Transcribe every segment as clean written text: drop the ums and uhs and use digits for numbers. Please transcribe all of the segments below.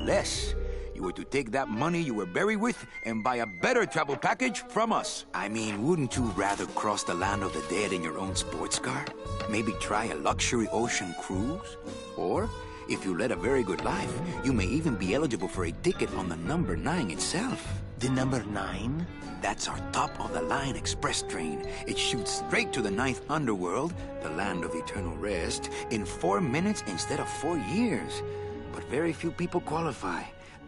less. You were to take that money you were buried with and buy a better travel package from us. I mean, wouldn't you rather cross the land of the dead in your own sports car? Maybe try a luxury ocean cruise? Or, if you led a very good life, you may even be eligible for a ticket on the number 9 itself. The number 9? That's our top-of-the-line express train. It shoots straight to the 9th underworld, the land of eternal rest, in 4 minutes instead of 4 years. But very few people qualify.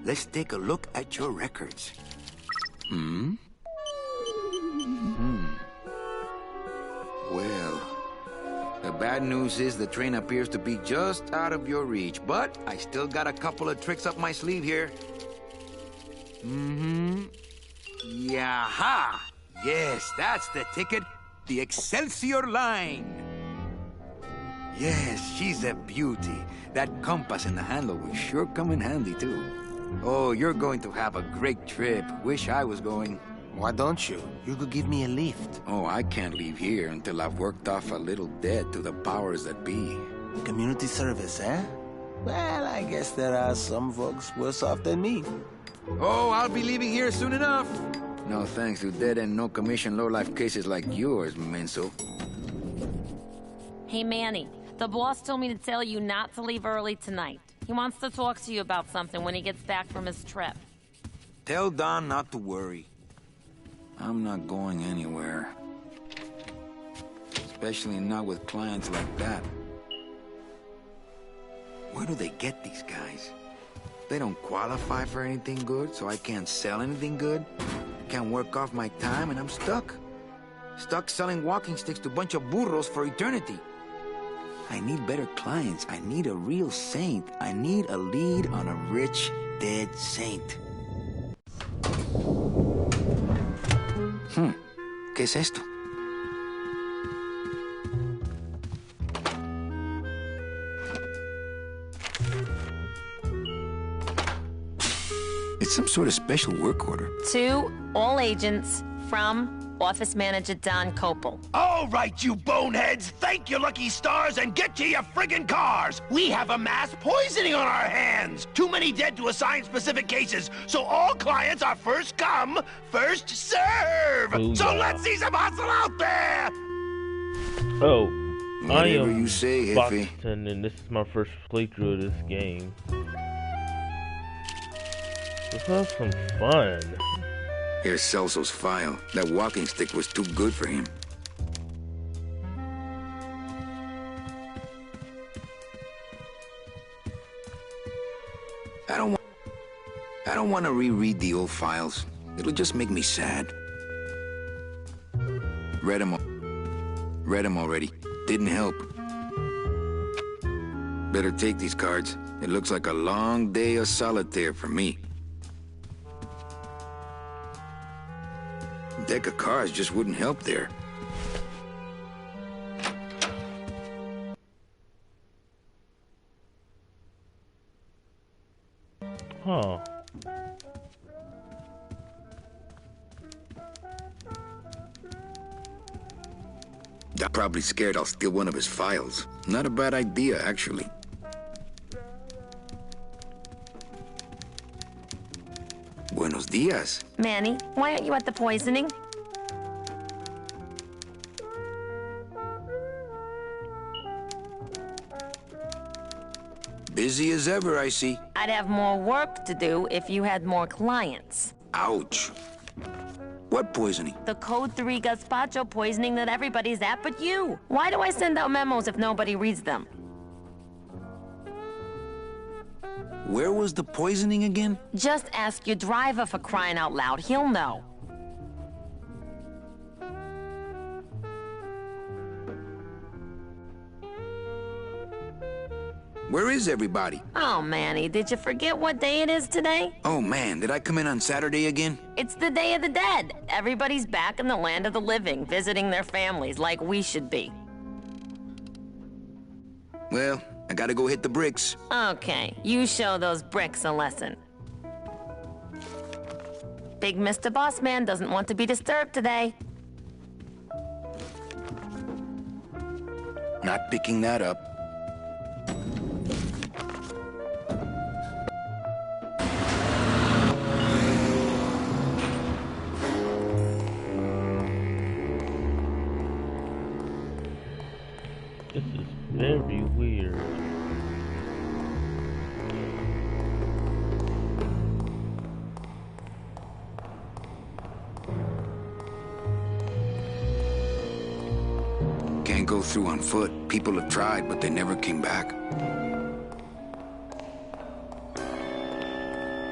Let's take a look at your records. Well, the bad news is the train appears to be just out of your reach, but I still got a couple of tricks up my sleeve here. Yaha! Yes, that's the ticket. The Excelsior line. Yes, she's a beauty. That compass in the handle will sure come in handy, too. Oh, you're going to have a great trip. Wish I was going. Why don't you? You could give me a lift. Oh, I can't leave here until I've worked off a little debt to the powers that be. Community service, eh? Well, I guess there are some folks worse off than me. Oh, I'll be leaving here soon enough. No thanks to dead and no commission low-life cases like yours, Menso. Hey, Manny. The boss told me to tell you not to leave early tonight. He wants to talk to you about something when he gets back from his trip. Tell Don not to worry. I'm not going anywhere. Especially not with clients like that. Where do they get these guys? They don't qualify for anything good, so I can't sell anything good. Can't work off my time, and I'm stuck. Stuck selling walking sticks to a bunch of burros for eternity. I need better clients. I need a real saint. I need a lead on a rich, dead saint. ¿Qué es esto? It's some sort of special work order. To all agents from Office Manager Don Copel. All right, you boneheads, thank your lucky stars and get to your friggin' cars. We have a mass poisoning on our hands. Too many dead to assign specific cases, so all clients are first come, first serve. So let's see some hustle out there. Oh, Whatever I am you say, Hippie. Boston, and this is my first playthrough of this game. Let's have some fun. Here's Celso's file. That walking stick was too good for him. I don't want to reread the old files. It'll just make me sad. Read them already. Didn't help. Better take these cards. It looks like a long day of solitaire for me. Deck of cards just wouldn't help there. Huh. I'm probably scared I'll steal one of his files. Not a bad idea, actually. Buenos dias. Manny, why aren't you at the poisoning? Busy as ever, I see. I'd have more work to do if you had more clients. Ouch. What poisoning? The Code 3 gazpacho poisoning that everybody's at but you. Why do I send out memos if nobody reads them? Where was the poisoning again? Just ask your driver, for crying out loud. He'll know. Where is everybody? Oh, Manny, did you forget what day it is today? Oh man, did I come in on Saturday again? It's the Day of the Dead. Everybody's back in the land of the living, visiting their families like we should be. Well, I gotta go hit the bricks. Okay, you show those bricks a lesson. Big Mr. Bossman doesn't want to be disturbed today. Not picking that up. go through on foot. People have tried, but they never came back.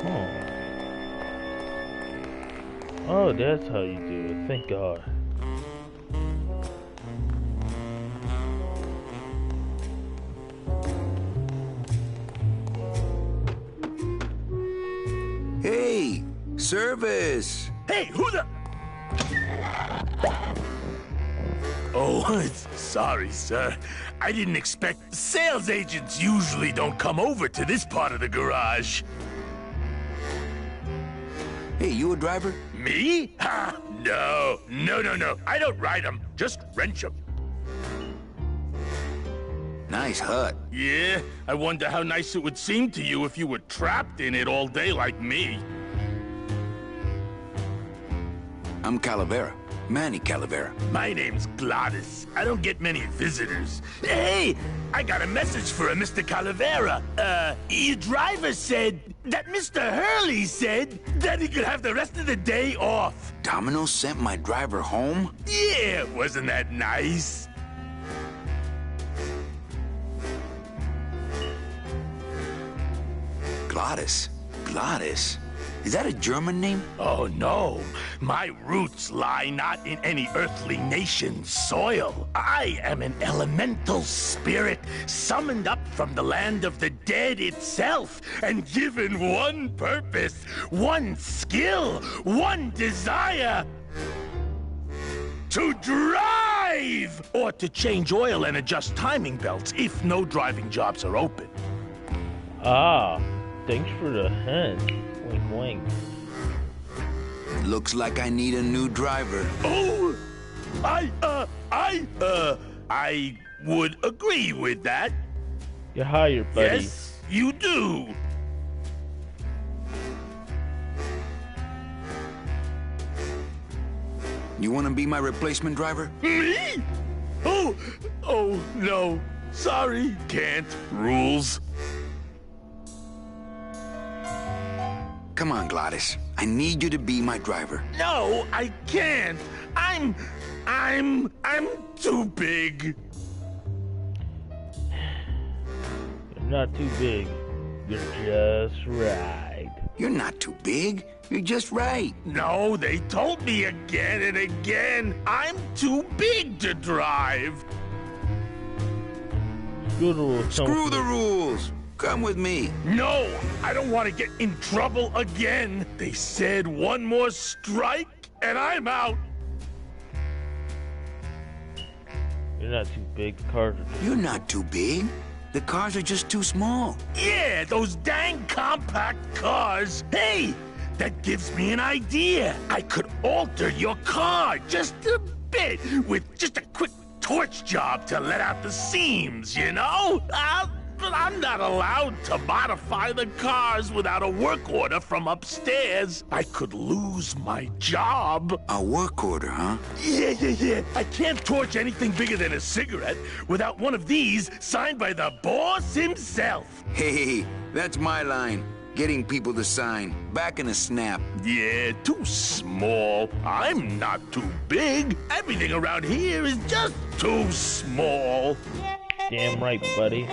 Oh. Oh, that's how you do it. Thank God. Hey, service! Hey, who the... Oh, sorry, sir. I didn't expect... Sales agents usually don't come over to this part of the garage. Hey, you a driver? Me? Ha! No. No. I don't ride them. Just wrench them. Nice hut. Yeah? I wonder how nice it would seem to you if you were trapped in it all day like me. I'm Calavera. Manny Calavera. My name's Glottis. I don't get many visitors. Hey! I got a message for a Mr. Calavera. Your driver said that Mr. Hurley said that he could have the rest of the day off. Domino sent my driver home? Yeah, wasn't that nice? Glottis. Glottis? Is that a German name? Oh, no. My roots lie not in any earthly nation's soil. I am an elemental spirit summoned up from the land of the dead itself and given one purpose, one skill, one desire. To drive! Or to change oil and adjust timing belts if no driving jobs are open. Ah, thanks for the hint. Wink, wink. Looks like I need a new driver. Oh, I would agree with that. You're hired, buddy. Yes, you do. You want to be my replacement driver? Me? Oh, no. Sorry, can't. Rules. Come on, Glottis. I need you to be my driver. No, I can't. I'm too big. You're not too big. You're just right. You're not too big. You're just right. No, they told me again and again. I'm too big to drive. Screw the rules. Screw the rules. Come with me. No, I don't want to get in trouble again. They said one more strike and I'm out. You're not too big. The cars are You're not too big. The cars are just too small. Yeah, those dang compact cars. Hey, that gives me an idea. I could alter your car just a bit with just a quick torch job to let out the seams, you know? But I'm not allowed to modify the cars without a work order from upstairs. I could lose my job. A work order, huh? Yeah. I can't torch anything bigger than a cigarette without one of these signed by the boss himself. Hey, that's my line. Getting people to sign. Back in a snap. Yeah, too small. I'm not too big. Everything around here is just too small. damn right, buddy.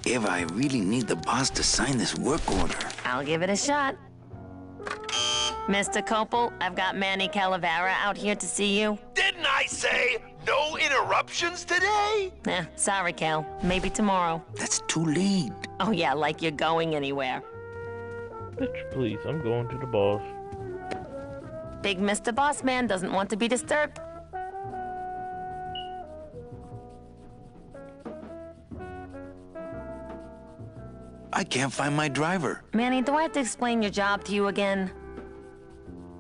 Eva, I really need the boss to sign this work order. I'll give it a shot. Mr. Copel, I've got Manny Calavera out here to see you. Didn't I say no interruptions today? Sorry, Cal. Maybe tomorrow. That's too late. Oh, yeah, like you're going anywhere. Bitch, please, I'm going to the boss. Big Mr. Boss Man doesn't want to be disturbed. I can't find my driver. Manny, do I have to explain your job to you again?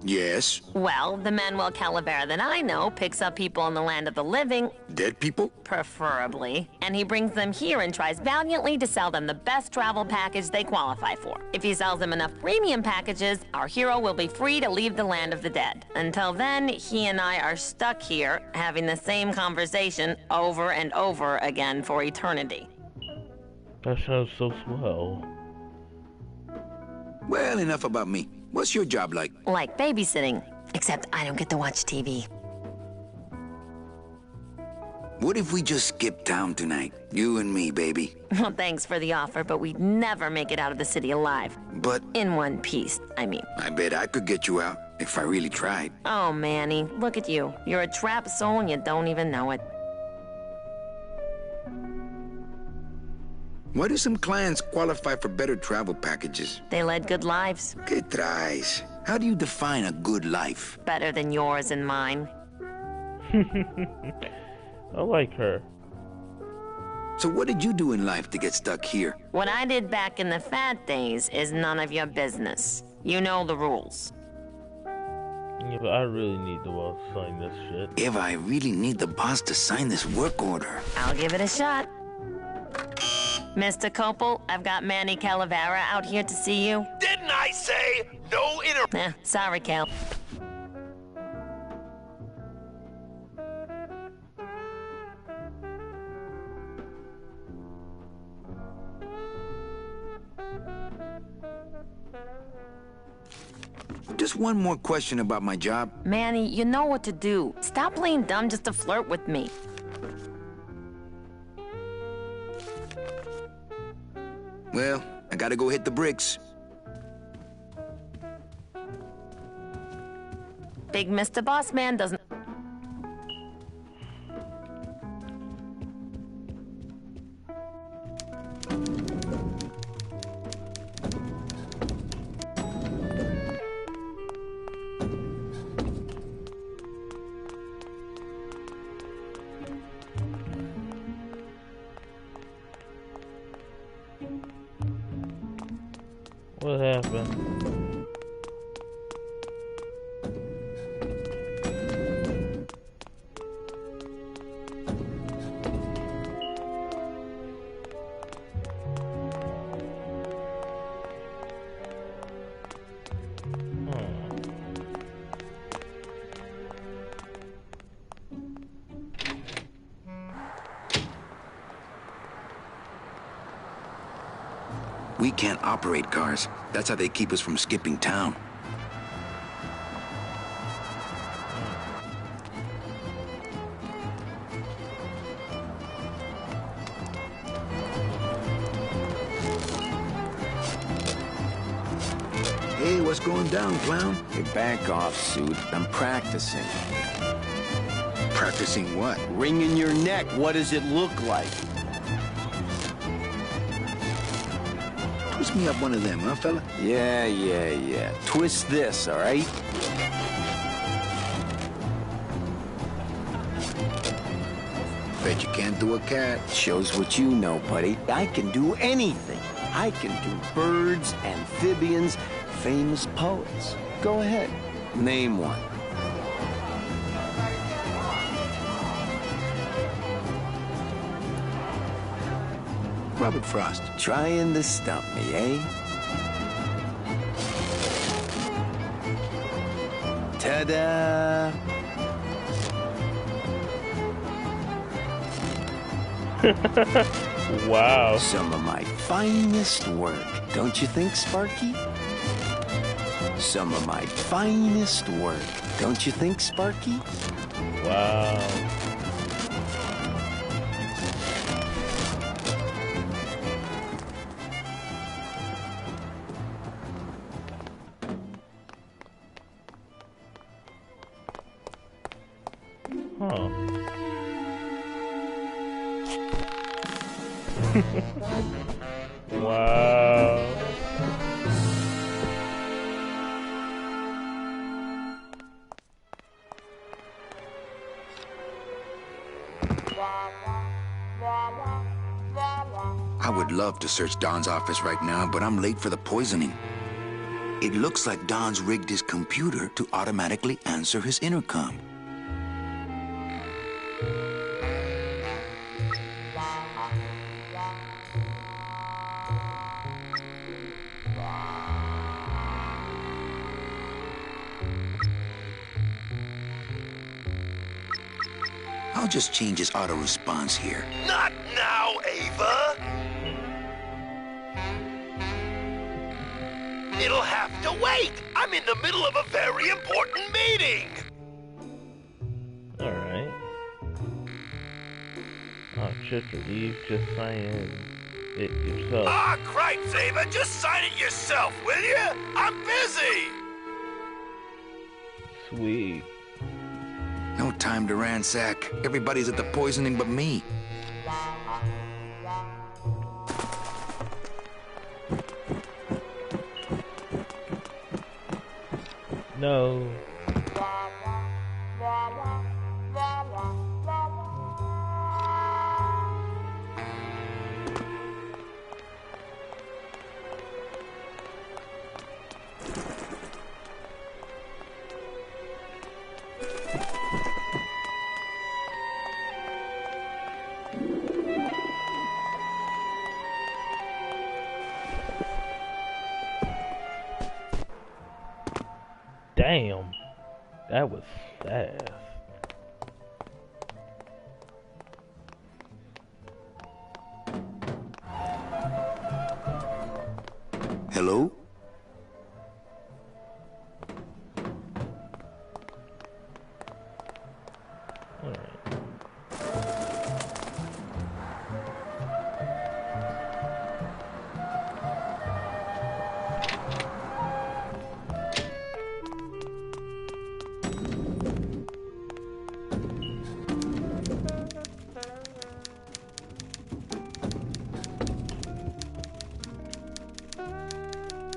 Yes. Well, the Manuel Calavera that I know picks up people in the land of the living, Dead people? preferably, and he brings them here and tries valiantly to sell them the best travel package they qualify for. If he sells them enough premium packages, our hero will be free to leave the land of the dead. Until then, he and I are stuck here, having the same conversation over and over again for eternity. That sounds so swell. Well, enough about me. What's your job like? Like babysitting, except I don't get to watch TV. What if we just skip town tonight? You and me, baby. Well, thanks for the offer, but we'd never make it out of the city alive. But In one piece, I mean. I bet I could get you out if I really tried. Oh, Manny, look at you. You're a trapped soul and you don't even know it. Why do some clients qualify for better travel packages? They led good lives, ¿Qué traes? How do you define a good life? better than yours and mine. I like her. So what did you do in life to get stuck here? What I did back in the fat days is none of your business. You know the rules. Yeah, but I really need the boss to sign this shit. Eva, I really need the boss to sign this work order. I'll give it a shot. Mr. Copel, I've got Manny Calavera out here to see you. Didn't I say no inter... Sorry, Cal. Just one more question about my job. Manny, you know what to do. Stop playing dumb just to flirt with me. Well, I gotta go hit the bricks. Big Mr. Boss Man doesn't... What happened? We can't operate cars. That's how they keep us from skipping town. Hey, what's going down, clown? Hey, back off, suit. I'm practicing. Practicing what? Wringing your neck. What does it look like? Twist me up one of them, huh, fella? Yeah. Twist this, all right? Bet you can't do a cat. Shows what you know, buddy. I can do anything. I can do birds, amphibians, famous poets. Go ahead. Name one. Robert Frost. Trying to stump me, eh? Ta-da! Wow. Some of my finest work, don't you think, Sparky? Some of my finest work, don't you think, Sparky? Wow. Huh. Wow. I would love to search Don's office right now, but I'm late for the poisoning. It looks like Don's rigged his computer to automatically answer his intercom. I'll just change his auto response here. Not now, Ava! It'll have to wait! I'm in the middle of a very important meeting! Alright. Oh, just leave, just sign it yourself. Ah, cripes, Ava! Just sign it yourself, will you? I'm busy! Sweet. No time to ransack. Everybody's at the poisoning but me. No. Damn, that was fast. Hello?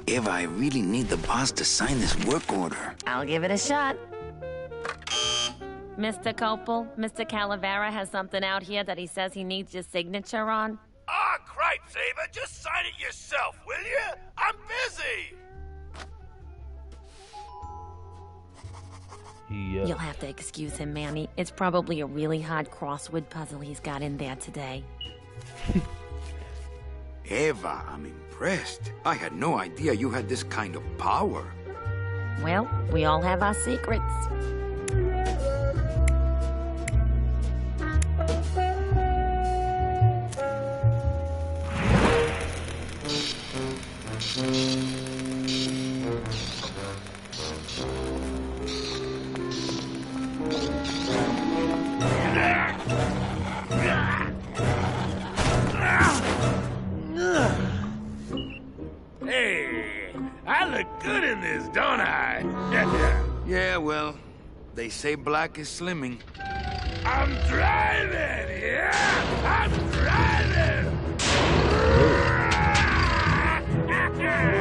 Eva, I really need the boss to sign this work order. I'll give it a shot. Mr. Copel, Mr. Calavera has something out here that he says he needs your signature on. Ah, cripes, Ava! Just sign it yourself, will you? I'm busy! Yeah. You'll have to excuse him, Manny. It's probably a really hard crossword puzzle he's got in there today. Eva, I'm impressed. I had no idea you had this kind of power. Well, we all have our secrets. Hey, I look good in this, don't I? Yeah, well, they say black is slimming. I'm driving, yeah! I'm driving!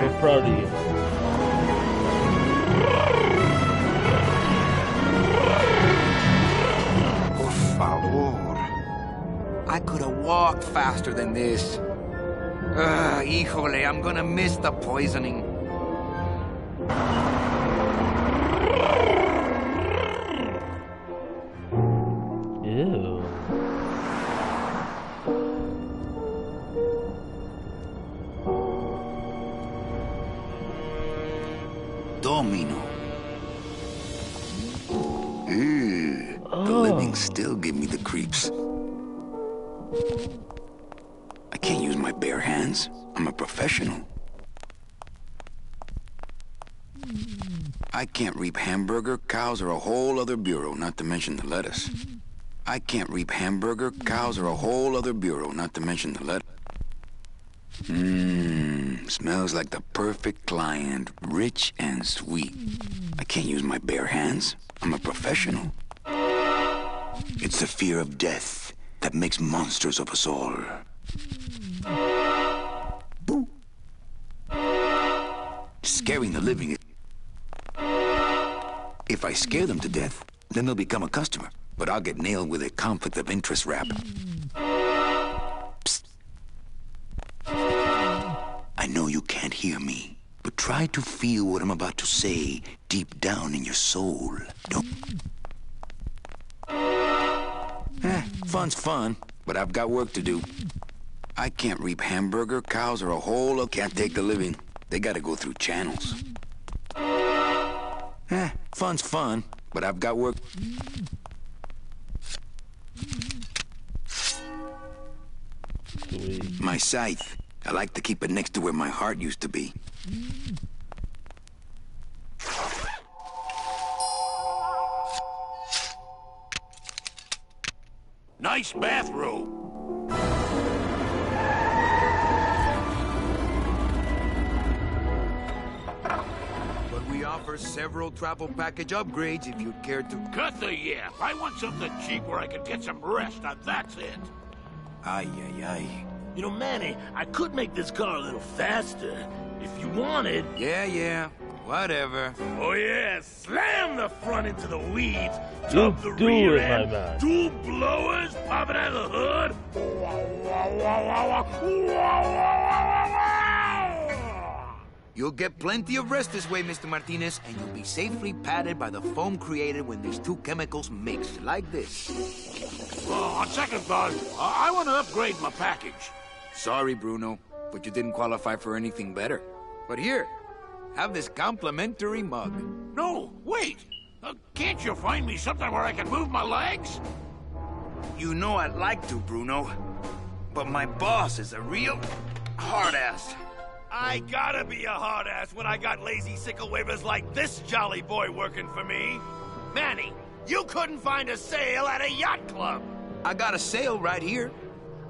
So proud of you. Por favor. I could have walked faster than this. Híjole, I'm gonna miss the poisoning. Ew. Domino. Ew, the living still give me the creeps. I can't use my bare hands. I'm a professional. I can't reap hamburger, cows are a whole other bureau, not to mention the lettuce. I can't reap hamburger, cows are a whole other bureau, not to mention the lettuce. Smells like the perfect client, rich and sweet. I can't use my bare hands. I'm a professional. It's the fear of death that makes monsters of us all. Boo. Scaring the living. If I scare them to death, then they'll become a customer. But I'll get nailed with a conflict of interest rap. Psst. I know you can't hear me, But try to feel what I'm about to say deep down in your soul. Don't... Fun's fun, but I've got work to do. I can't reap hamburger cows or a whole lot. Can't take the living. They gotta go through channels. Fun's fun, but I've got work. Sweet. My scythe. I like to keep it next to where my heart used to be. Nice bathroom. But we offer several travel package upgrades if you'd care to... Cut the yap. I want something cheap where I can get some rest, and that's it. Ay, ay, ay. You know, Manny, I could make this car a little faster if you wanted. Yeah, whatever. Oh yeah, slam the front into the weeds, You tub the do rear it, my end, man. 2 blowers popping out of the hood. You'll get plenty of rest this way, Mr. Martinez, and you'll be safely padded by the foam created when these two chemicals mix, like this. On second thought, I want to upgrade my package. Sorry, Bruno, but you didn't qualify for anything better. But here, have this complimentary mug. No, wait. Can't you find me something where I can move my legs? You know I'd like to, Bruno, but my boss is a real hard-ass. I gotta be a hard ass when I got lazy sickle wavers like this jolly boy working for me. Manny, you couldn't find a sale at a yacht club. I got a sale right here.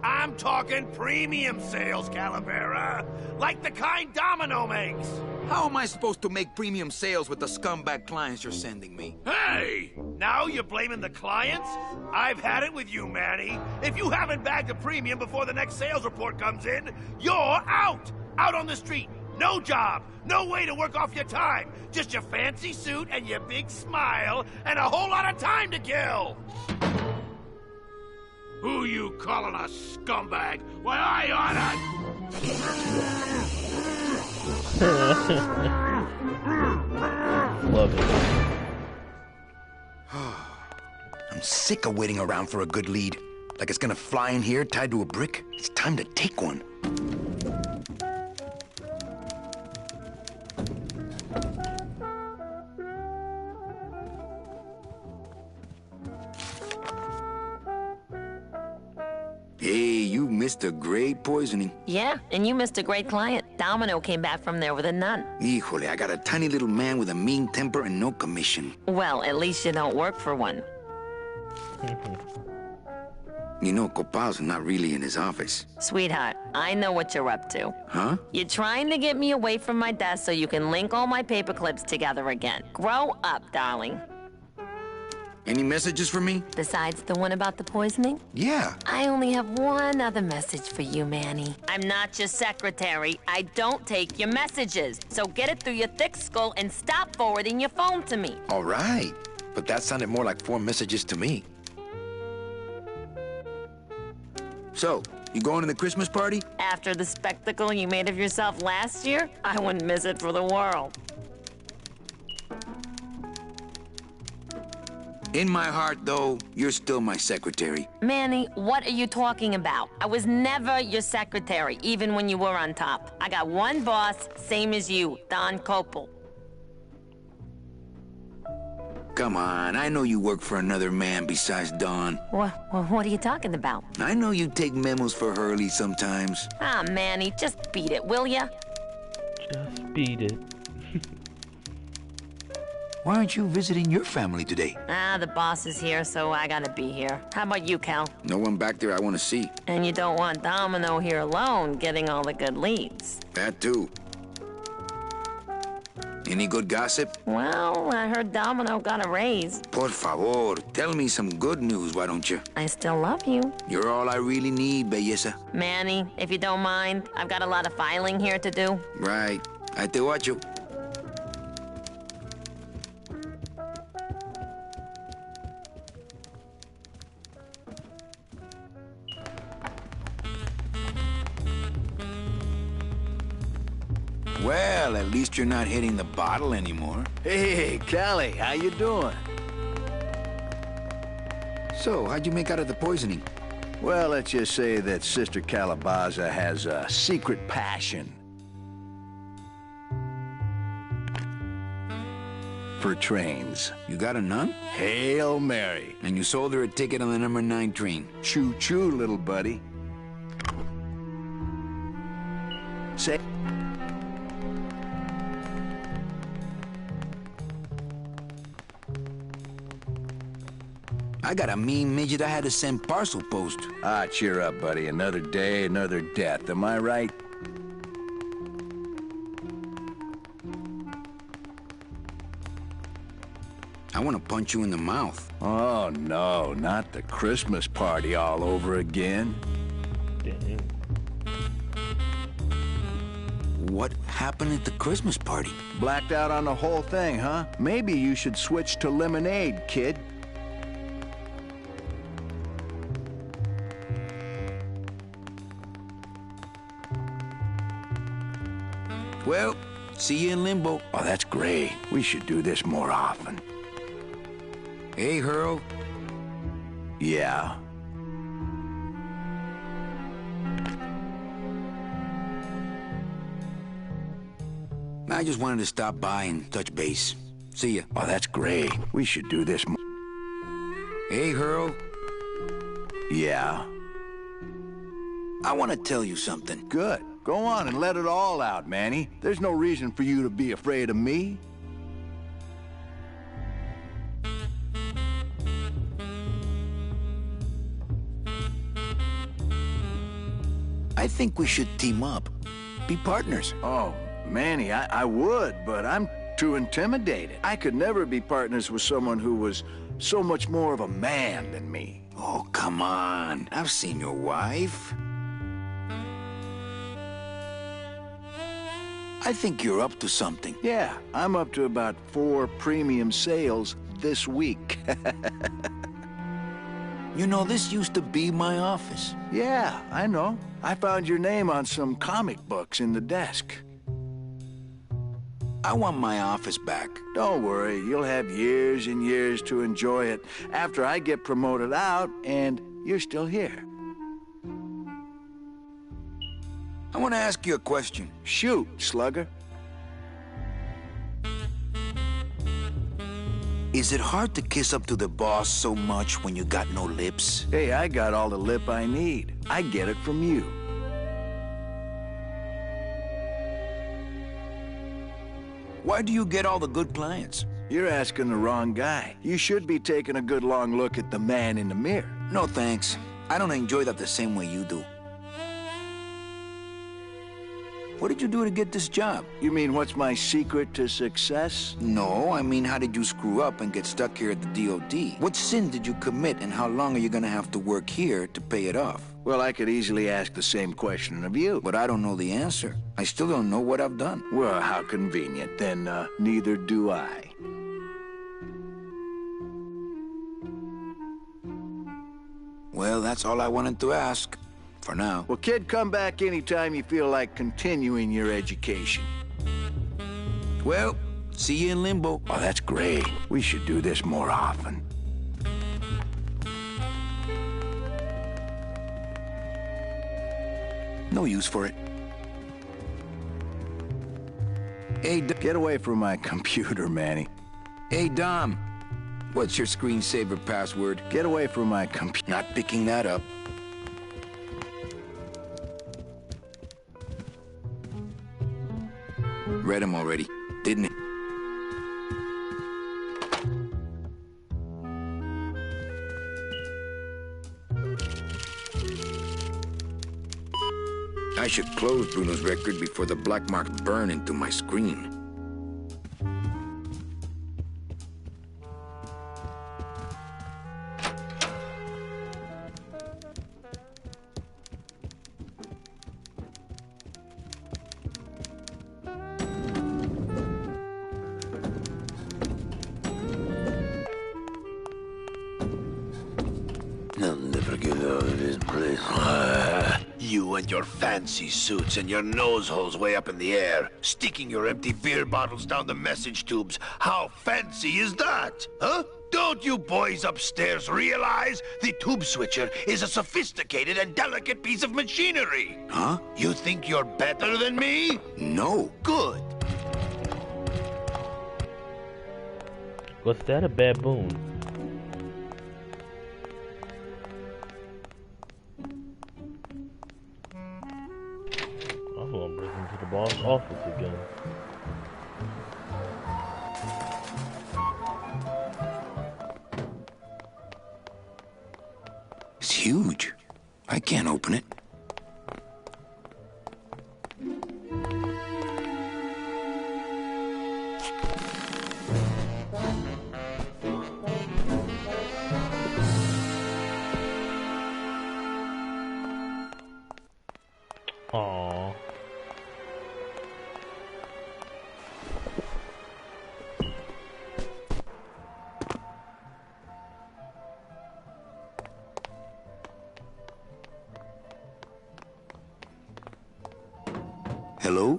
I'm talking premium sales, Calavera. Like the kind Domino makes. How am I supposed to make premium sales with the scumbag clients you're sending me? Hey! Now you're blaming the clients? I've had it with you, Manny. If you haven't bagged a premium before the next sales report comes in, you're out! Out on the street. No job. No way to work off your time. Just your fancy suit and your big smile and a whole lot of time to kill. Who you calling a scumbag? Why, I oughta... Love it. I'm sick of waiting around for a good lead. Like it's gonna fly in here tied to a brick. It's time to take one. Hey, you missed a great poisoning. Yeah, and you missed a great client. Domino came back from there with a nun. Híjole, I got a tiny little man with a mean temper and no commission. Well, at least you don't work for one. You know, Copal's not really in his office. Sweetheart, I know what you're up to. Huh? You're trying to get me away from my desk so you can link all my paper clips together again. Grow up, darling. Any messages for me? Besides the one about the poisoning? Yeah. I only have one other message for you, Manny. I'm not your secretary. I don't take your messages. So get it through your thick skull and stop forwarding your phone to me. All right. But that sounded more like 4 messages to me. So, you going to the Christmas party? After the spectacle you made of yourself last year, I wouldn't miss it for the world. In my heart, though, you're still my secretary. Manny, what are you talking about? I was never your secretary, even when you were on top. I got one boss, same as you, Don Copel. Come on, I know you work for another man besides Don. What are you talking about? I know you take memos for Hurley sometimes. Ah, Manny, just beat it, will ya? Just beat it. Why aren't you visiting your family today? Ah, the boss is here, so I gotta be here. How about you, Cal? No one back there I want to see. And you don't want Domino here alone, getting all the good leads. That too. Any good gossip? Well, I heard Domino got a raise. Por favor, tell me some good news, why don't you? I still love you. You're all I really need, belleza. Manny, if you don't mind, I've got a lot of filing here to do. Right. I te watcho. Well, Well, at least you're not hitting the bottle anymore. Hey, Callie, how you doing? So, how'd you make out of the poisoning? Well, let's just say that Sister Calabaza has a secret passion for trains. You got a nun? Hail Mary. And you sold her a ticket on the number 9 train. Choo-choo, little buddy. Say... I got a mean midget I had to send parcel post. Ah, cheer up, buddy. Another day, another death. Am I right? I want to punch you in the mouth. Oh, no. Not the Christmas party all over again. Dang. What happened at the Christmas party? Blacked out on the whole thing, huh? Maybe you should switch to lemonade, kid. Well, see you in limbo. Oh, that's great. We should do this more often. Hey, Hurl. Yeah. I just wanted to stop by and touch base. See ya. Oh, that's great. We should do this more. Hey, Hurl. Yeah. I want to tell you something. Good. Go on and let it all out, Manny. There's no reason for you to be afraid of me. I think we should team up. Be partners. Oh, Manny, I would, but I'm too intimidated. I could never be partners with someone who was so much more of a man than me. Oh, come on. I've seen your wife. I think you're up to something. Yeah, I'm up to about 4 premium sales this week. You know, this used to be my office. Yeah, I know. I found your name on some comic books in the desk. I want my office back. Don't worry, you'll have years and years to enjoy it after I get promoted out and you're still here. I want to ask you a question. Shoot, slugger. Is it hard to kiss up to the boss so much when you got no lips? Hey, I got all the lip I need. I get it from you. Why do you get all the good clients? You're asking the wrong guy. You should be taking a good long look at the man in the mirror. No, thanks. I don't enjoy that the same way you do. What did you do to get this job? You mean what's my secret to success? No, I mean, how did you screw up and get stuck here at the DOD? What sin did you commit, and how long are you gonna have to work here to pay it off? Well, I could easily ask the same question of you. But I don't know the answer. I still don't know what I've done. Well, how convenient. Then, neither do I. Well, that's all I wanted to ask. For now. Well, kid, come back anytime you feel like continuing your education. Well, see you in limbo. Oh, that's great. We should do this more often. No use for it. Hey, Get away from my computer, Manny. Hey, Dom. What's your screensaver password? Get away from my computer. Not picking that up. Read him already, didn't he? I should close Bruno's record before the black marks burn into my screen. I'll never get out of this place. You and your fancy suits and your nose holes way up in the air, sticking your empty beer bottles down the message tubes. How fancy is that? Huh? Don't you boys upstairs realize the tube switcher is a sophisticated and delicate piece of machinery? Huh? You think you're better than me? No. Good. Was that a baboon? I'm gonna bring him to the boss office again. It's huge. I can't open it. Aww. Hello?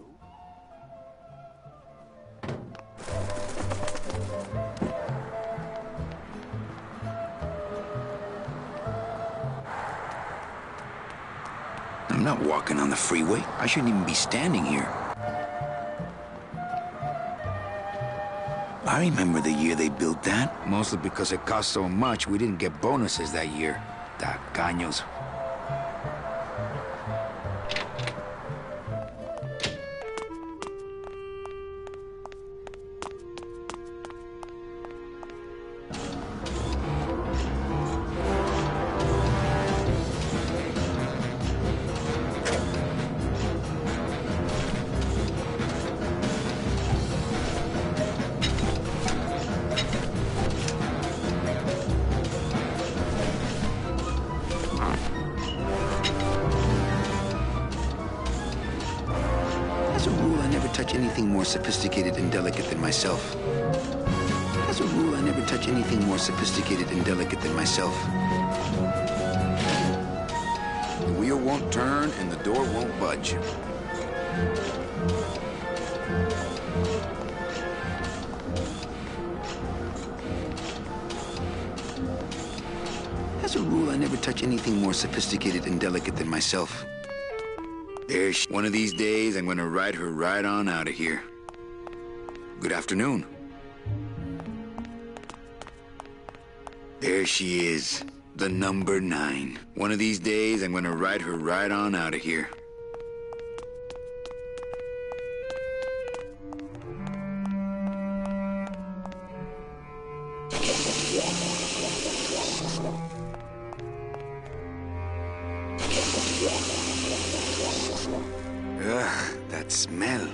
I'm not walking on the freeway. I shouldn't even be standing here. I remember the year they built that. Mostly because it cost so much, we didn't get bonuses that year. Tacaños. As a rule, I never touch anything more sophisticated and delicate than myself. As a rule, I never touch anything more sophisticated and delicate than myself. The wheel won't turn and the door won't budge. As a rule, I never touch anything more sophisticated and delicate than myself. There she... One of these days, I'm gonna ride her right on out of here. Good afternoon. There she is, the number 9. One of these days, I'm gonna ride her right on out of here. Ugh, that smell.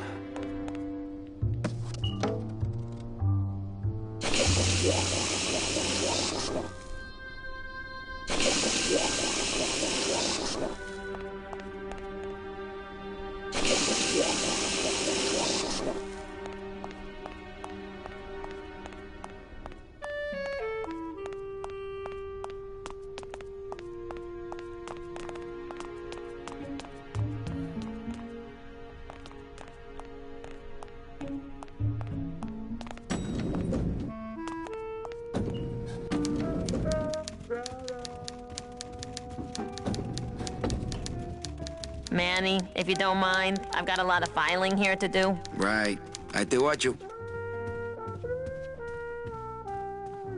Manny, if you don't mind, I've got a lot of filing here to do. Right. I te watch you.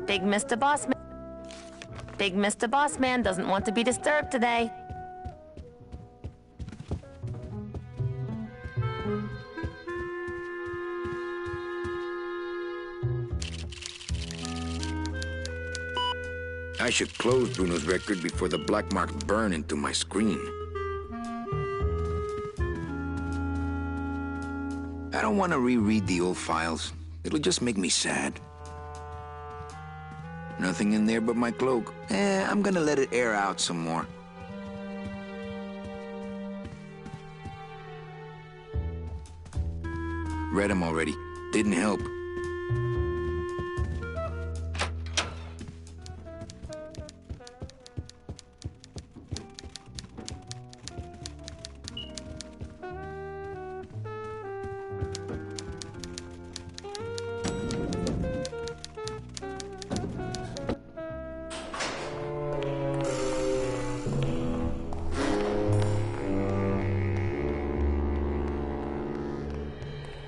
Big Mr. Bossman. Big Mr. Bossman doesn't want to be disturbed today. I should close Bruno's record before the black marks burn into my screen. I don't want to reread the old files. It'll just make me sad. Nothing in there but my cloak. I'm gonna let it air out some more. Read them already. Didn't help.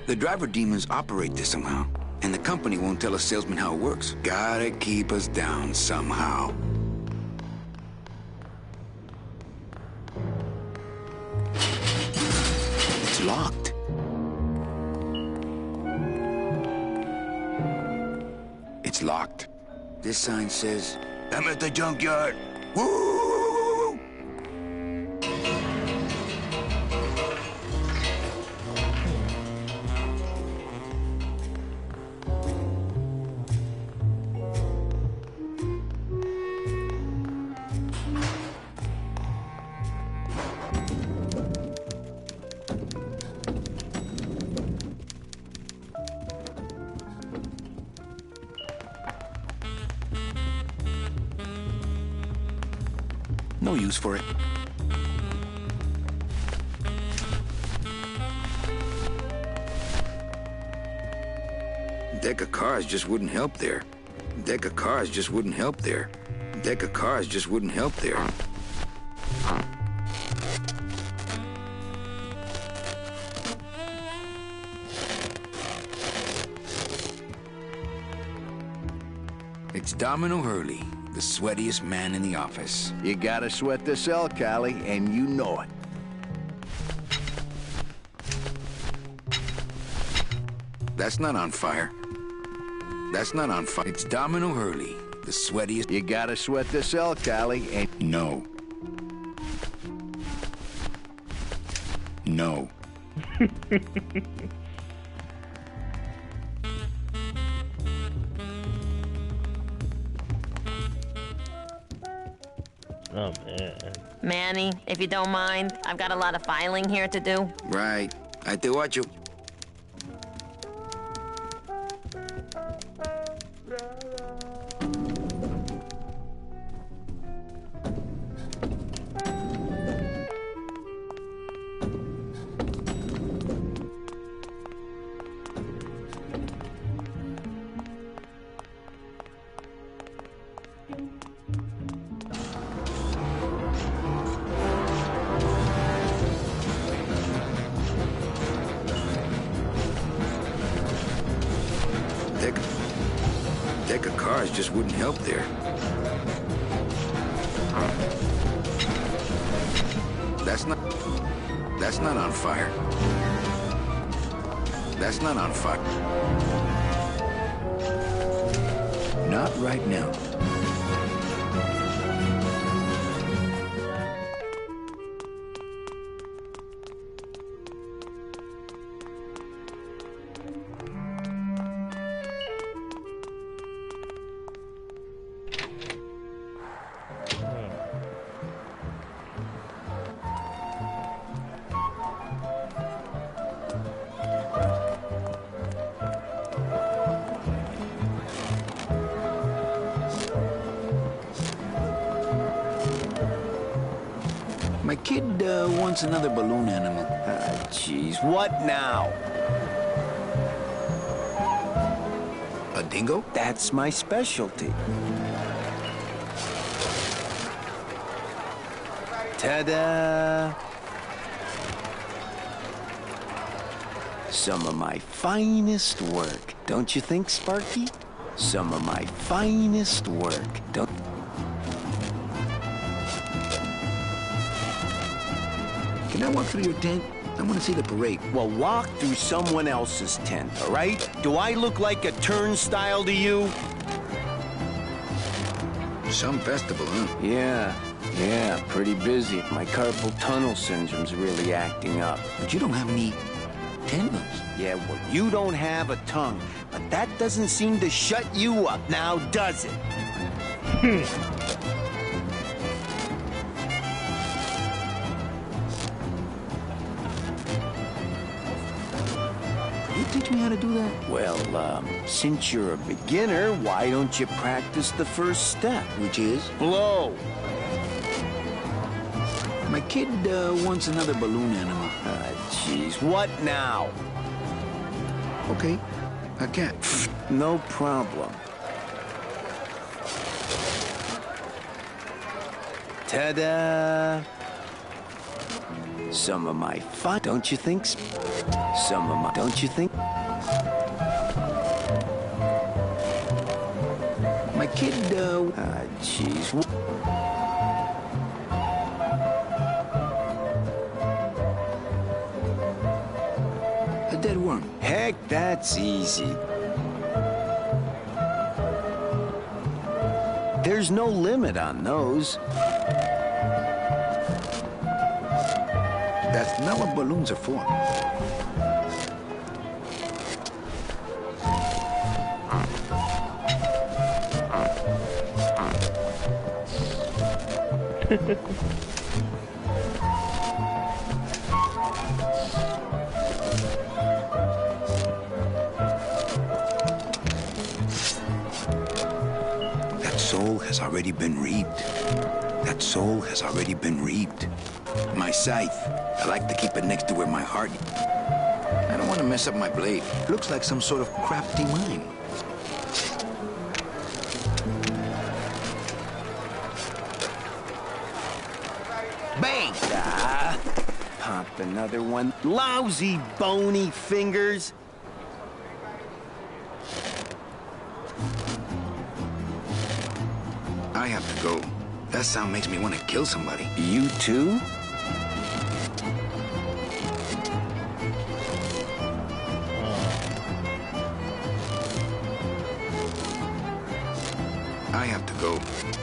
The driver demons operate this somehow, and the company won't tell a salesman how it works. Gotta keep us down somehow. It's locked. It's locked. This sign says, "I'm at the junkyard." Woo! No use for it. Deck of cars just wouldn't help there. Deck of cars just wouldn't help there. Deck of cars just wouldn't help there. It's Domino Hurley, the sweatiest man in the office. You gotta sweat the cell, Callie, and you know it. That's not on fire. That's not on fire. It's Domino Hurley, the sweatiest. You gotta sweat the cell, Callie, and... No. No. Oh, man. Manny, if you don't mind, I've got a lot of filing here to do. Right. I te watch you. Deck of cars just wouldn't help there. That's not on fire. That's not on fire. Not right now. My kid wants another balloon animal. Jeez, what now? A dingo? That's my specialty. Ta-da! Some of my finest work, don't you think, Sparky? Some of my finest work, don't... Can I walk through your tent? I want to see the parade. Well, walk through someone else's tent, all right? Do I look like a turnstile to you? Some festival, huh? Yeah, pretty busy. My carpal tunnel syndrome's really acting up. But you don't have any tendons. Yeah, well, you don't have a tongue, but that doesn't seem to shut you up now, does it? Teach me how to do that? Well, since you're a beginner, why don't you practice the first step? Which is? Blow. My kid wants another balloon animal. Jeez, what now? Okay, a cat. No problem. Ta-da! Some of my fun, don't you think? Some of my, don't you think? My kiddo. Jeez. A dead worm. Heck, that's easy. There's no limit on those. That's not what balloons are for. That soul has already been reaped. That soul has already been reaped. My scythe, I like to keep it next to where my heart... I don't want to mess up my blade. Looks like some sort of crafty mine. Bang! Ah, pop another one. Lousy, bony fingers. I have to go. That sound makes me want to kill somebody. You too? I have to go.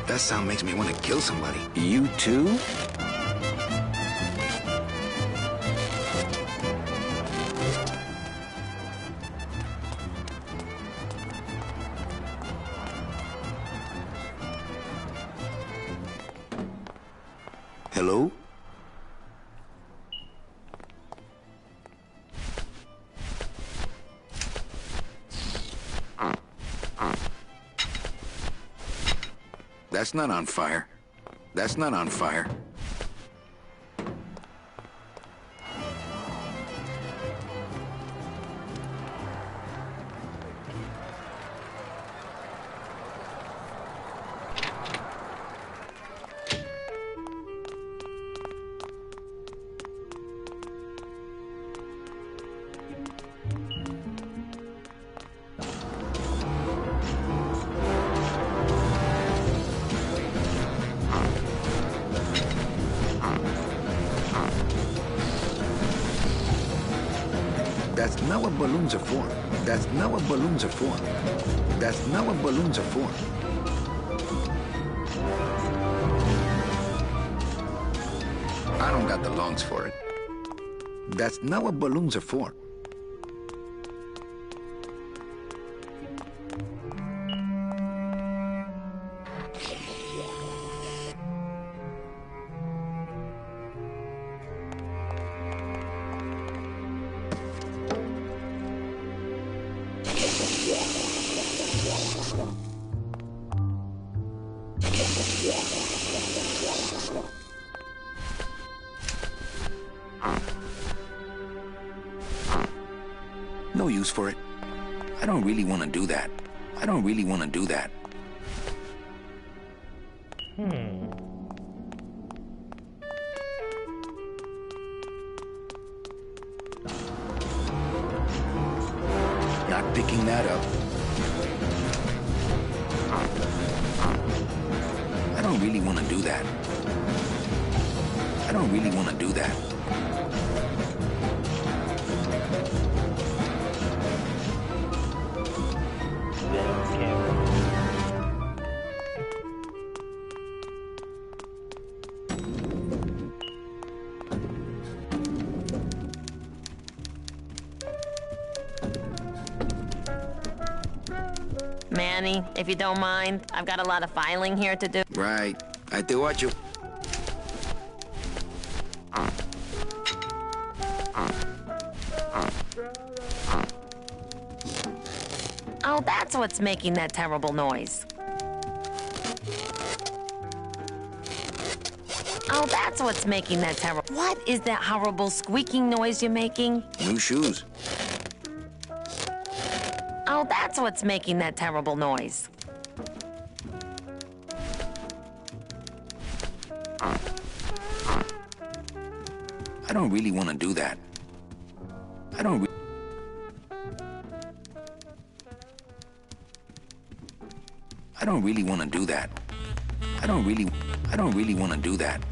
That sound makes me want to kill somebody. You too? Hello? That's not on fire. That's not on fire. That's not what balloons are for. That's not what balloons are for. That's not what balloons are for. I don't got the lungs for it. That's not what balloons are for. No use for it. I don't really want to do that. I don't really want to do that. Not picking that up. I don't really want to do that. I don't really want to do that. Manny, if you don't mind, I've got a lot of filing here to do. Right. I te watch you. Oh, that's what's making that terrible noise. Oh, that's what's making that terrible... What is that horrible squeaking noise you're making? New shoes. Oh, that's what's making that terrible noise. I I don't really want to do that. I don't really want to do that. I don't really want to do that.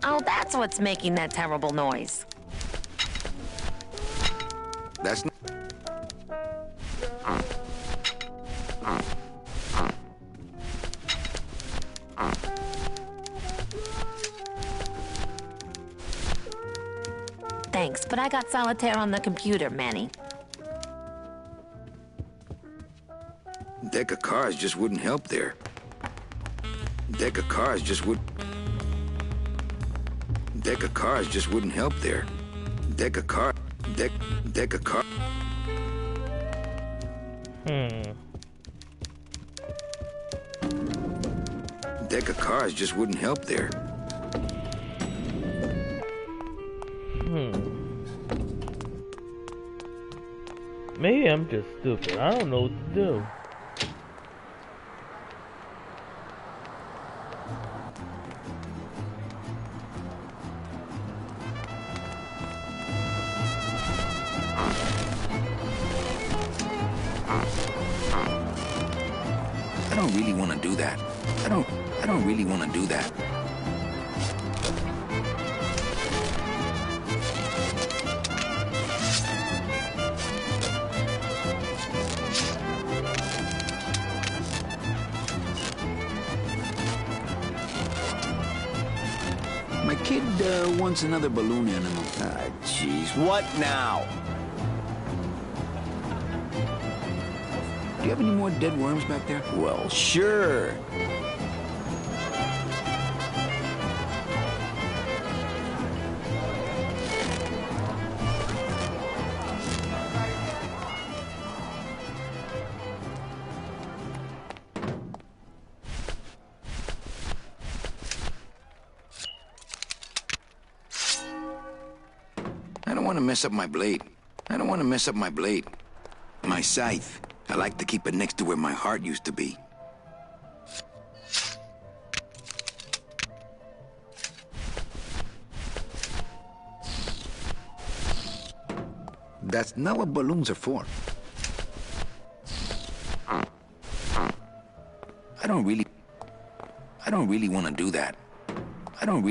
Oh, that's what's making that terrible noise. That's not... Thanks, but I got solitaire on the computer, Manny. Deck of cards just wouldn't help there. Deck of cards just wouldn't help there. Deck of cards just wouldn't help there. Maybe I'm just stupid. I don't know what to do. I don't really want to do that. I don't really want to do that. My kid wants another balloon animal. Ah, jeez. What now? Do you have any more dead worms back there? Well, sure. I don't want to mess up my blade. My scythe. I like to keep it next to where my heart used to be. That's not what balloons are for. I don't really want to do that. I don't.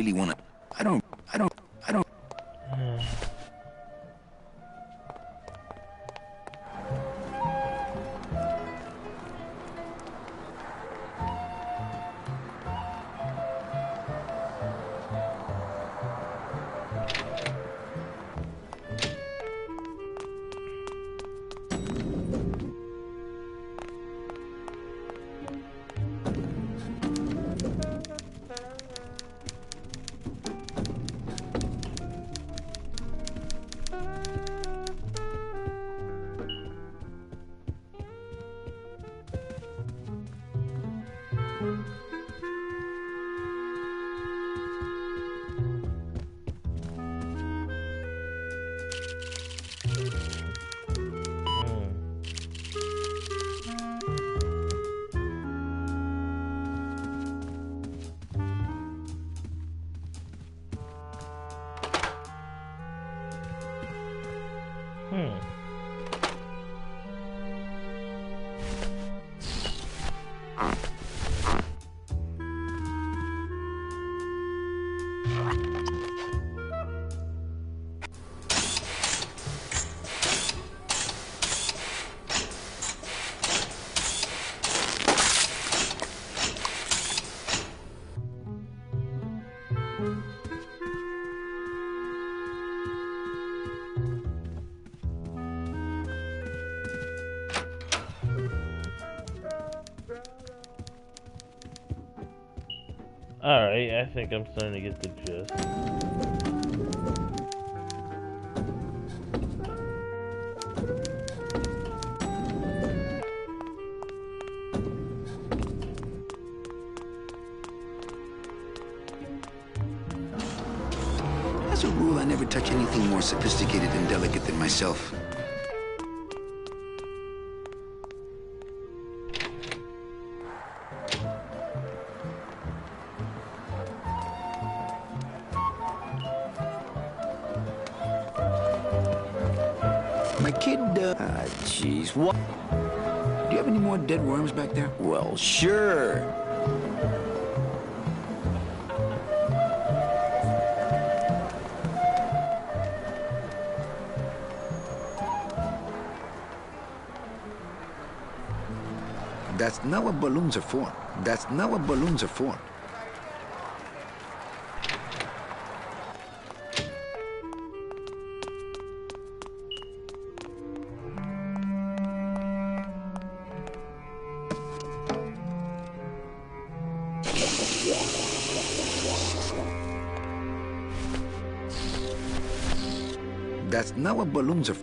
Alright, I think I'm starting to get the gist. touch anything more sophisticated and delicate than myself. My kid, Jeez, what? do you have any more dead worms back there? Well, sure. That's not what balloons are for. That's not what balloons are for. That's not what balloons are.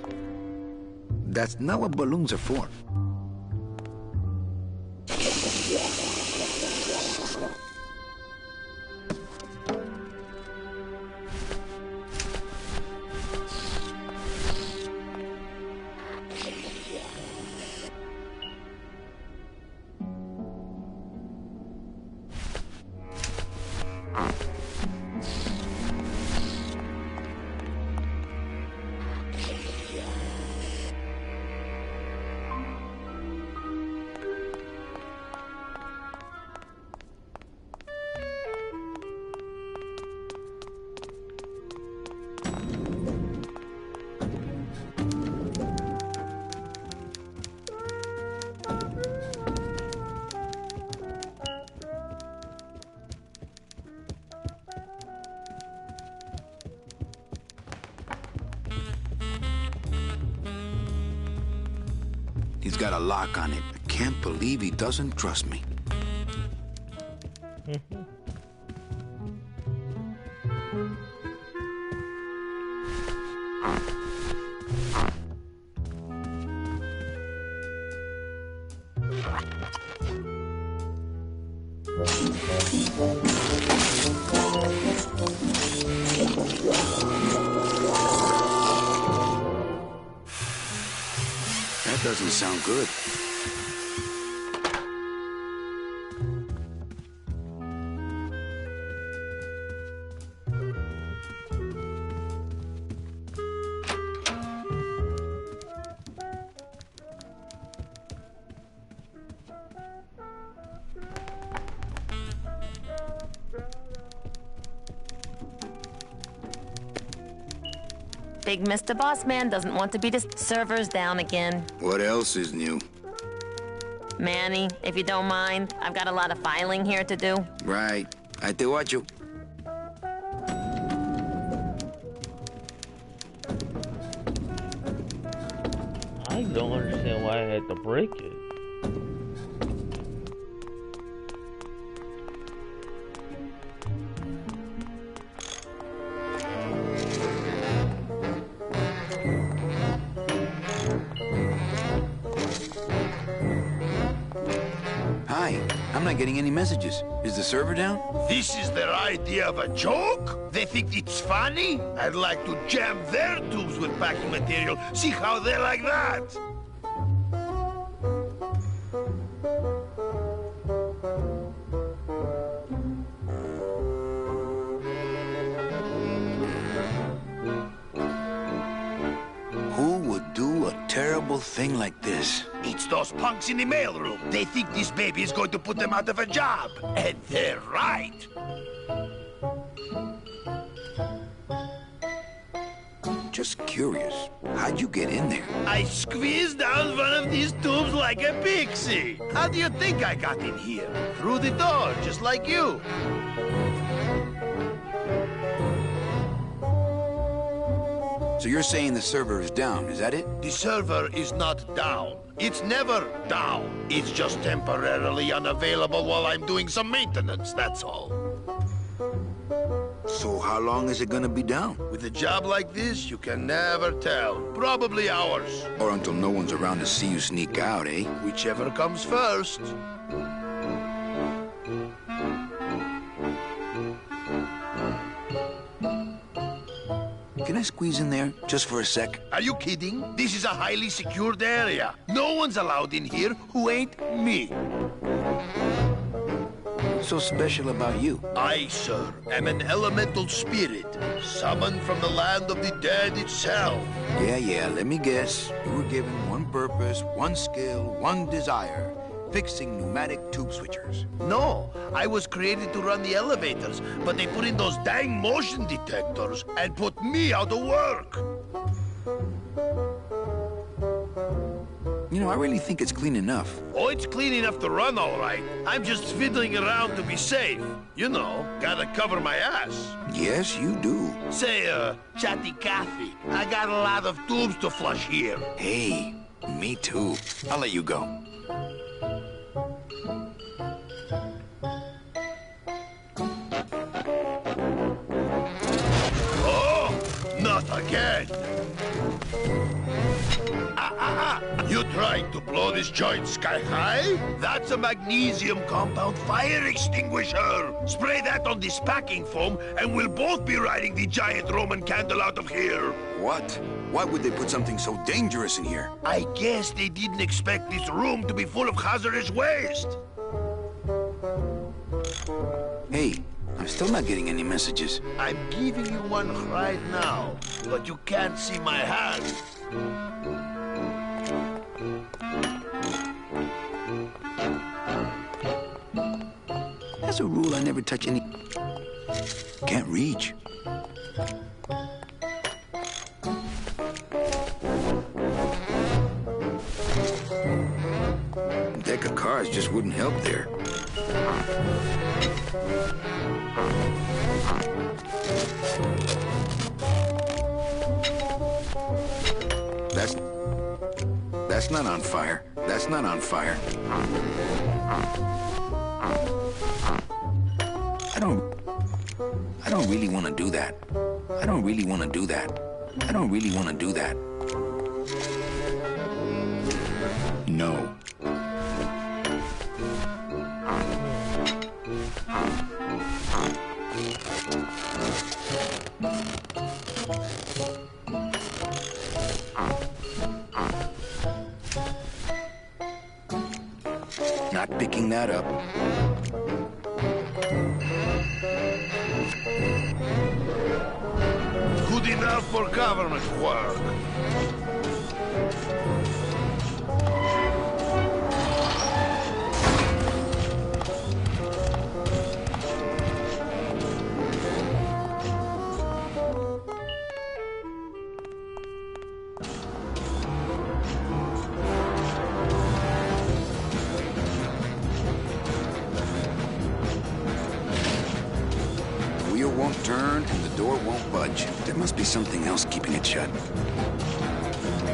That's not what balloons are for. He's got a lock on it. I can't believe he doesn't trust me. That doesn't sound good. Big Mr. Boss Man doesn't want to be the servers down again. What else is new? Manny, if you don't mind, I've got a lot of filing here to do. Right. I te watch you. I don't understand why I had to break it. Hi. I'm not getting any messages. Is the server down? This is their idea of a joke? They think it's funny? I'd like to jam their tubes with packing material. See how they like that? Who would do a terrible thing like this? It's those punks in the mailroom. They think this baby is going to put them out of a job. And they're right. Just curious. How'd you get in there? I squeezed down one of these tubes like a pixie. How do you think I got in here? Through the door, just like you. So you're saying the server is down, is that it? The server is not down. It's never down. It's just temporarily unavailable while I'm doing some maintenance, that's all. So how long is it gonna be down? With a job like this, you can never tell. Probably hours. Or until no one's around to see you sneak out, eh? Whichever comes first. Can I squeeze in there just for a sec? Are you kidding? This is a highly secured area. No one's allowed in here who ain't me. What's so special about you? I, sir, am an elemental spirit, summoned from the land of the dead itself. Yeah, let me guess. You were given one purpose, one skill, one desire. Fixing pneumatic tube switchers. No, I was created to run the elevators, but they put in those dang motion detectors and put me out of work. You know, I really think it's clean enough. Oh, it's clean enough to run, all right. I'm just fiddling around to be safe. You know, gotta cover my ass. Yes, you do. Say, Chatty Cathy, I got a lot of tubes to flush here. Hey, me too. I'll let you go. Not again! You tried to blow this joint sky high? That's a magnesium compound fire extinguisher! Spray that on this packing foam, and we'll both be riding the giant Roman candle out of here! What? Why would they put something so dangerous in here? I guess they didn't expect this room to be full of hazardous waste! Hey, I'm still not getting any messages. I'm giving you one right now, but you can't see my hand. As a rule, I never touch any... Can't reach. A deck of cards just wouldn't help there. That's not on fire. That's not on fire. I don't really want to do that. I don't really want to do that. I don't really want to do that. No. Not picking that up. Good enough for government work. Wheel won't turn and the door won't budge. There must be something else keeping it shut.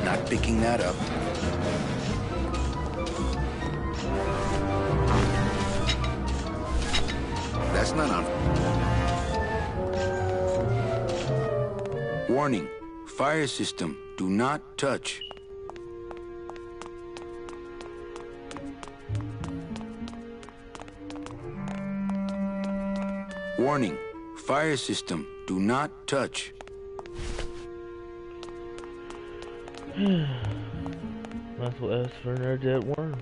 Not picking that up. That's not on. Warning. Fire system. Do not touch. Warning. Fire system. Do not touch. That's what S for nerd dead worm.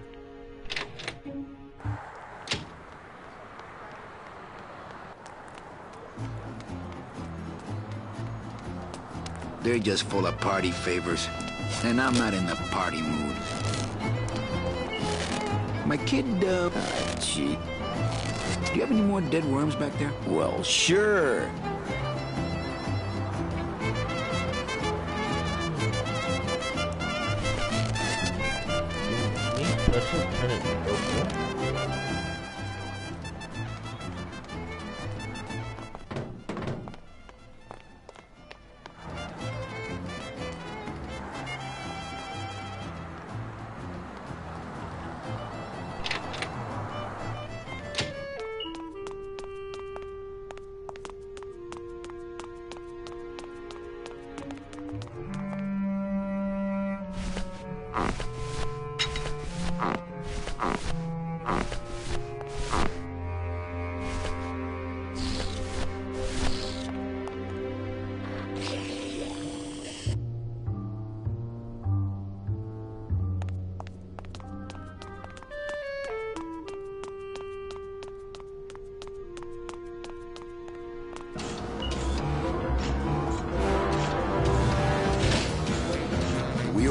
They're just full of party favors, and I'm not in the party mood. My kid, Gee. do you have any more dead worms back there? Well, sure. Me touch it, turn it purple.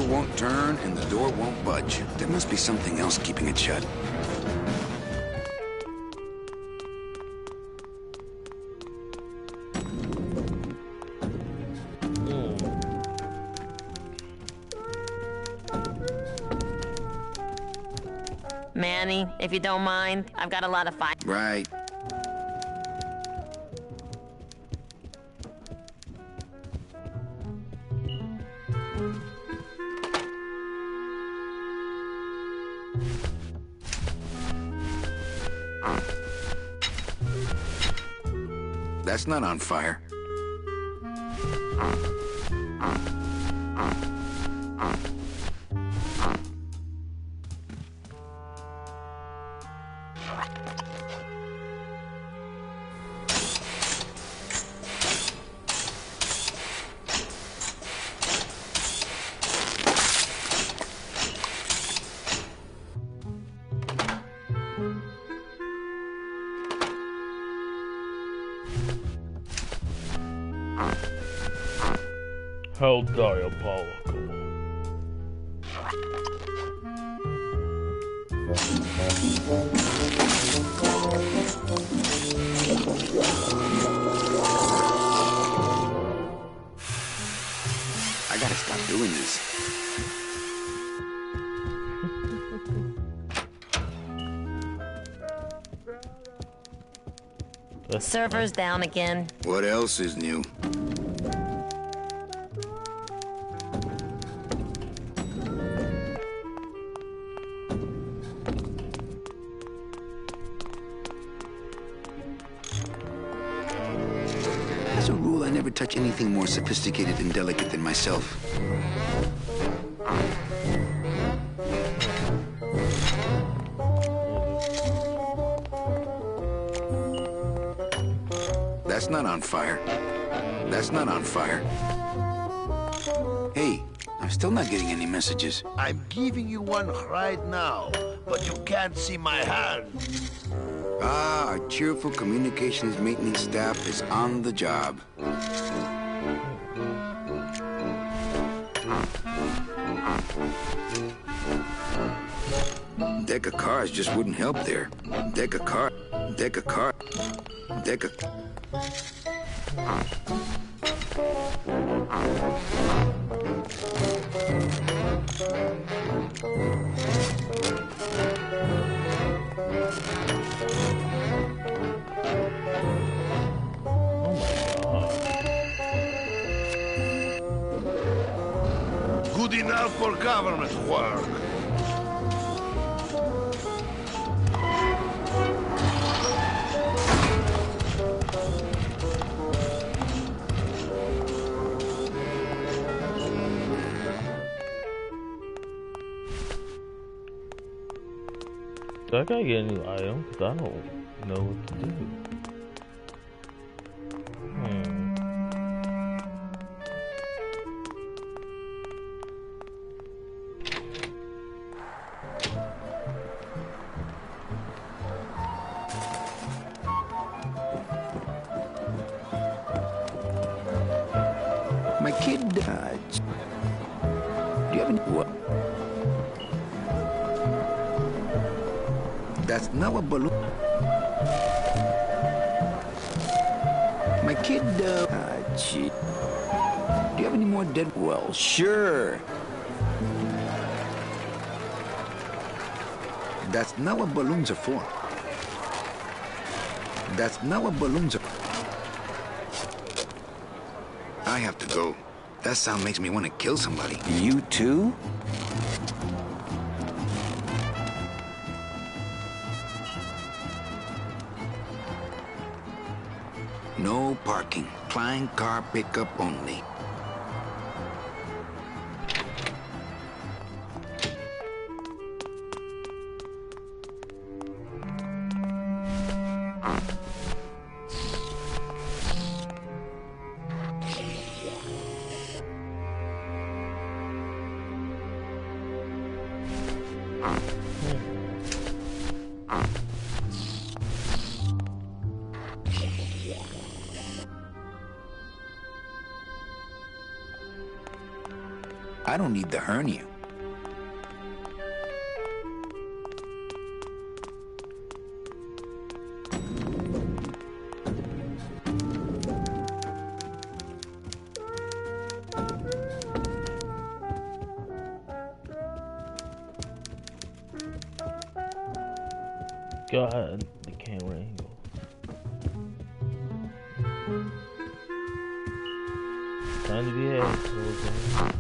wheel won't turn and the door won't budge. There must be something else keeping it shut. Manny, if you don't mind, I've got a lot of fire. Right. That's not on fire. How diabolical. I gotta stop doing this. Server's down again. What else is new? As a rule, I never touch anything more sophisticated and delicate than myself. That's not on fire. That's not on fire. Hey, I'm still not getting any messages. I'm giving you one right now, but you can't see my hand. Ah, our cheerful communications maintenance staff is on the job. Deck of cards just wouldn't help there. Deck of card. Deck of card. Deck of... Good enough for government work. Do I gotta get a new item? Because I don't know what to do. My kid died. Do you have any... What? That's not a balloon. My kid, gee. Do you have any more dead... Well, sure. That's not what balloons are for. That's not what balloons are... I have to go. That sound makes me want to kill somebody. You too? No parking. Klein car pickup only. I don't need the hernia. God, the camera angle. Time to be assholes.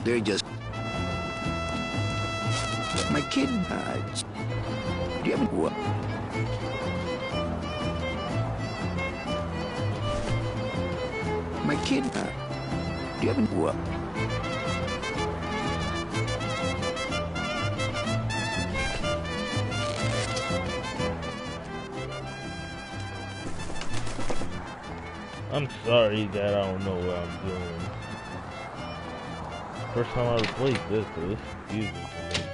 They're just... My kid, do you have what? My kid, do you have what? I'm sorry that I don't know what I'm doing. First time I ever played this, so it's confusing for me.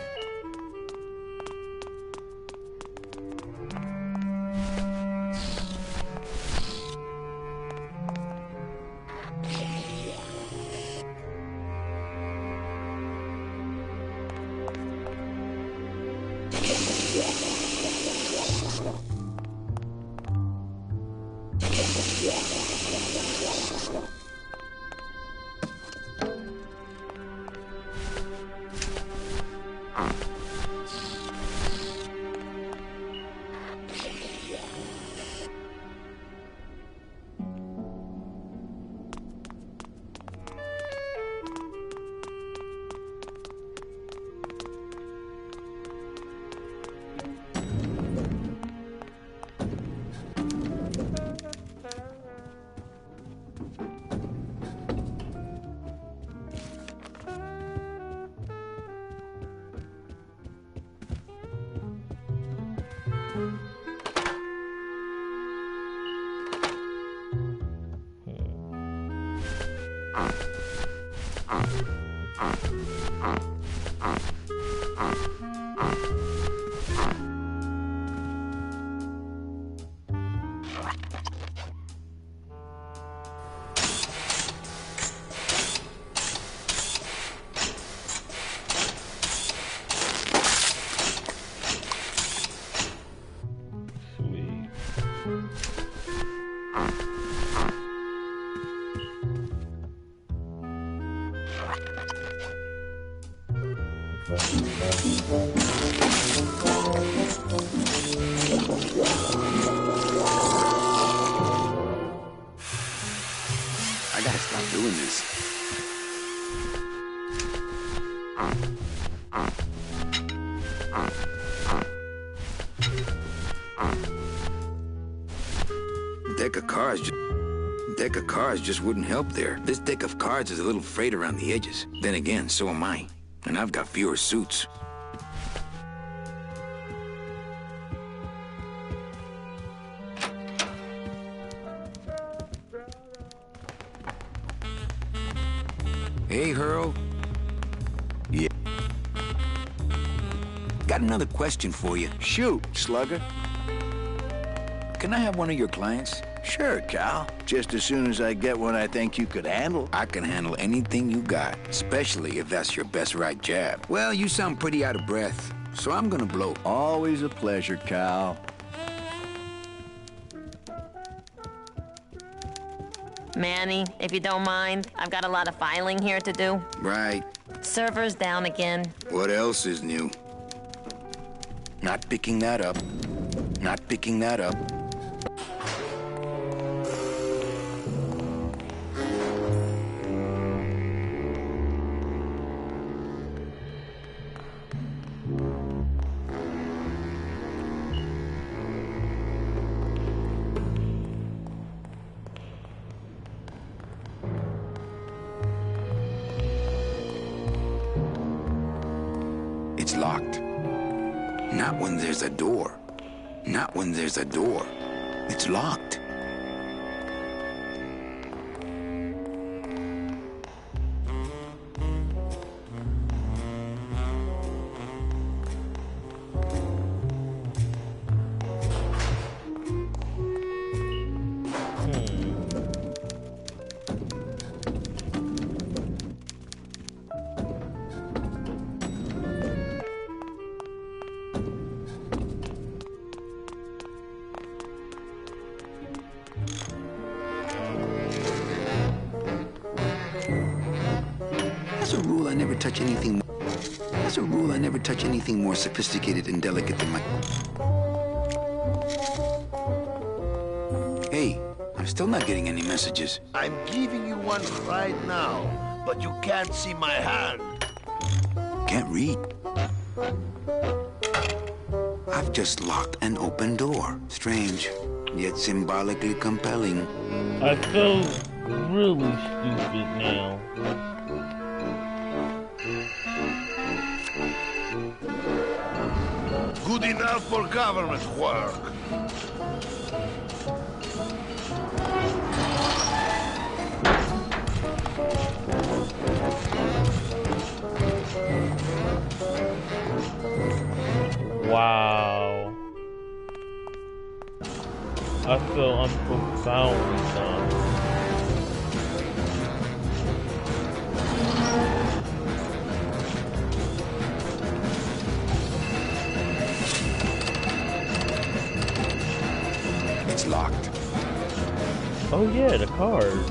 I gotta stop doing this. Deck of cards just wouldn't help there. This deck of cards is a little frayed around the edges. Then again, so am I. And I've got fewer suits. Hey, Hurl. Yeah. Got another question for you. Shoot, Slugger. Can I have one of your clients? Sure, Cal. Just as soon as I get one I think you could handle. I can handle anything you got, especially if that's your best right jab. Well, you sound pretty out of breath, so I'm gonna blow. Always a pleasure, Cal. Manny, if you don't mind, I've got a lot of filing here to do. Right. Server's down again. What else is new? Not picking that up. Not picking that up. It's locked. Not when there's a door. Not when there's a door. It's locked. As a rule, I never touch anything. As a rule, I never touch anything more sophisticated and delicate than my. Hey, I'm still not getting any messages. I'm giving you one right now, but you can't see my hand. Can't read. I've just locked an open door. Strange, yet symbolically compelling. I feel really stupid now. Good enough for government work. Wow. I feel unprofoundly dumb. It's locked. Oh yeah, the card.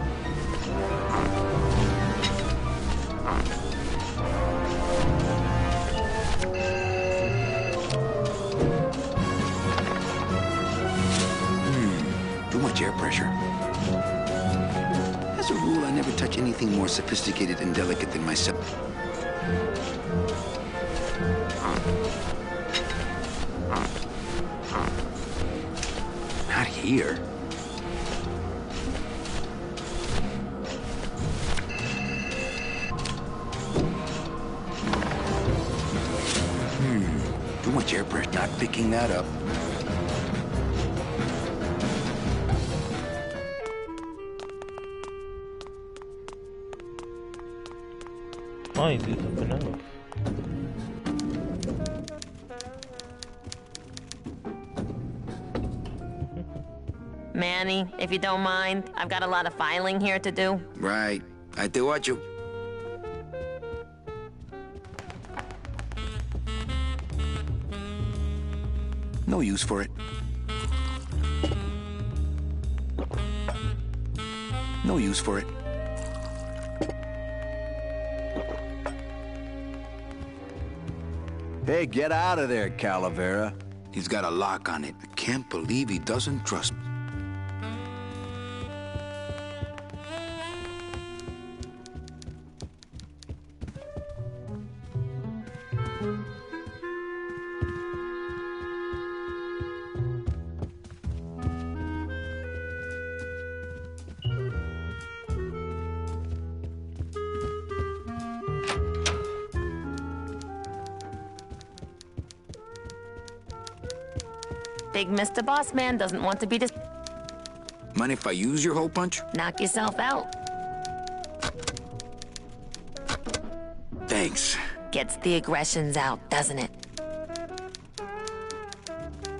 Too much air pressure. As a rule, I never touch anything more sophisticated and delicate than myself. Not here. Too much air pressure. Not picking that up. Fine, do something else. Manny, if you don't mind, I've got a lot of filing here to do. Right. I te watch you. No use for it. No use for it. Hey, get out of there, Calavera. He's got a lock on it. I can't believe he doesn't trust me. Big Mr. Boss Man doesn't want to be Mind if I use your hole punch? knock yourself out. Thanks. Gets the aggressions out, doesn't it?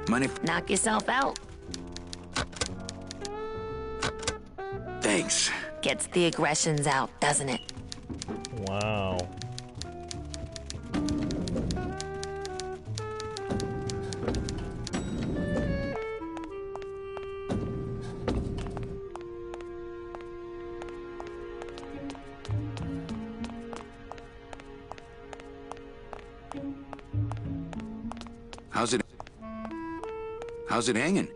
Mind if... Knock yourself out. Thanks. Gets the aggressions out, doesn't it? Wow. How's it hanging?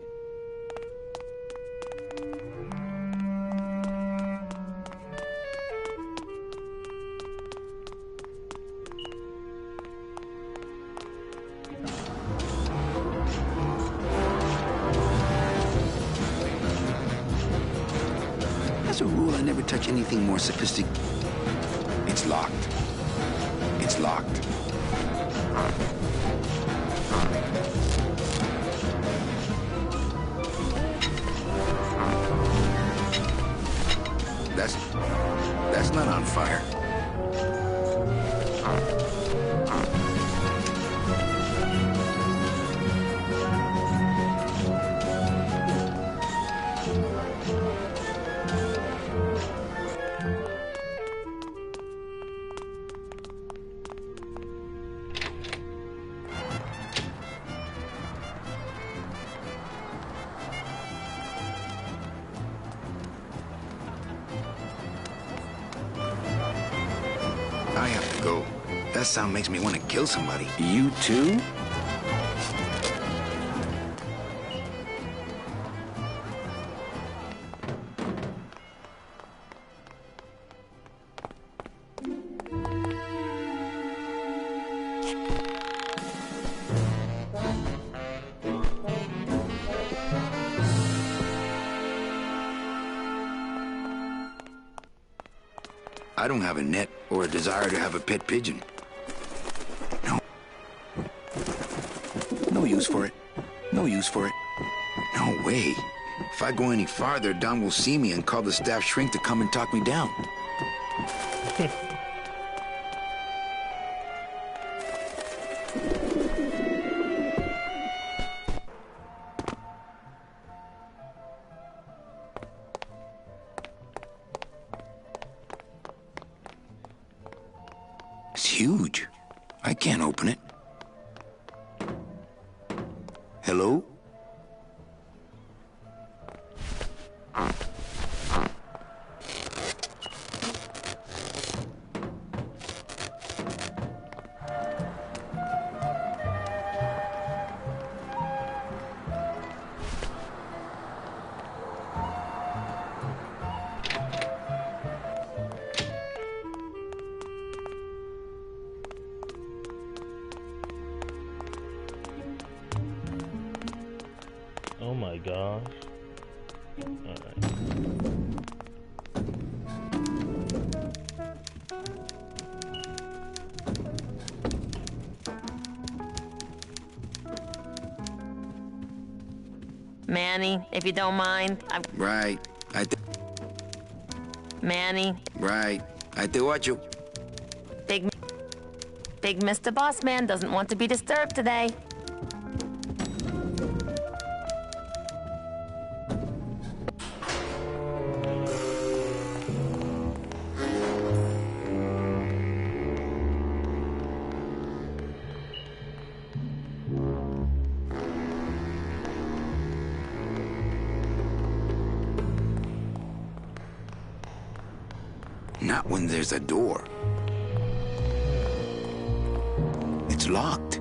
As a rule, I never touch anything more sophisticated. It's locked. It's locked. That's not on fire. I have to go. That sound makes me want to kill somebody. You too? I don't have a net or a desire to have a pet pigeon. No. No use for it. No use for it. No way. If I go any farther, Don will see me and call the staff shrink to come and talk me down. It's huge. I can't open it. Hello? Oh my gosh. Alright. Manny, if you don't mind, Right. Manny, Right. I te watcho. Big Mr. Boss Man doesn't want to be disturbed today. Not when there's a door. It's locked.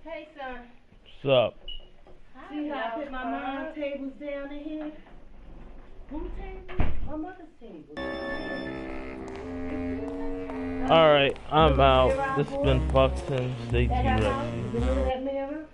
Hey, son. What's up? See how I put my mom's tables down in here? Whose table? My mother's table. Alright, I'm out. This has been Foxton. Stay tuned. Remember that mirror?